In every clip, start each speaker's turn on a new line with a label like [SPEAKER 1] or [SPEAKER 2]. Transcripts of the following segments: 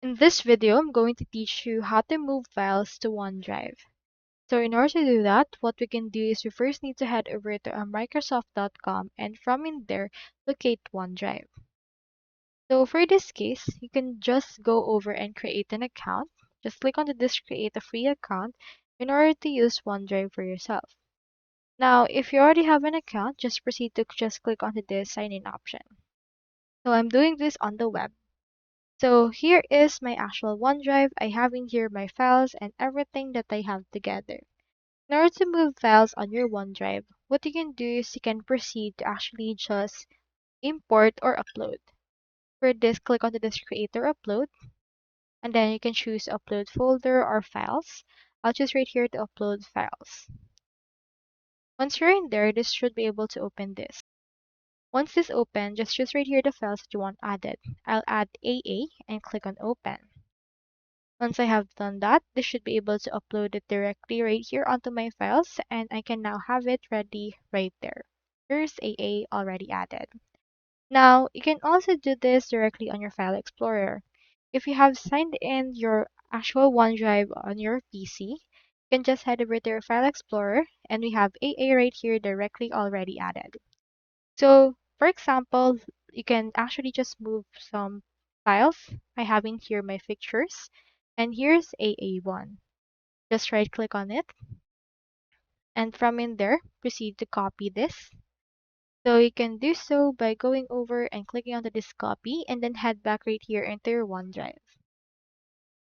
[SPEAKER 1] In this video, I'm going to teach you how to move files to OneDrive. So in order to do that, what we can do is we first need to head over to Microsoft.com and from in there, locate OneDrive. So for this case, you can just go over and create an account. Just click on this create a free account in order to use OneDrive for yourself. Now, if you already have an account, just proceed to just click onto this sign in option. So I'm doing this on the web. So here is my actual OneDrive. I have in here my files and everything that I have together. In order to move files on your OneDrive, what you can do is you can proceed to actually just import or upload. For this, click on this create or upload, and then you can choose upload folder or files. I'll choose right here to upload files. Once you're in there, this should be able to open this. Once this open, just choose right here the files that you want added. I'll add AA and click on open. Once I have done that, this should be able to upload it directly right here onto my files and I can now have it ready right there. Here's AA already added. Now, you can also do this directly on your File Explorer. If you have signed in your actual OneDrive on your PC, you can just head over to your File Explorer and we have AA right here directly already added. So, for example, you can actually just move some files. I have in here my pictures, and here's AA1. Just right click on it, and from in there, proceed to copy this. So you can do so by going over and clicking onto this copy, and then head back right here into your OneDrive.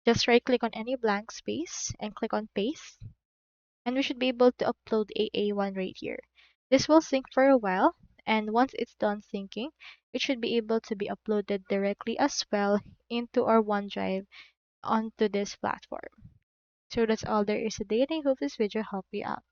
[SPEAKER 1] Just right click on any blank space and click on paste, and we should be able to upload AA1 right here. This will sync for a while, and once it's done syncing, it should be able to be uploaded directly as well into our OneDrive onto this platform. So that's all there is today, and I hope this video helped you out.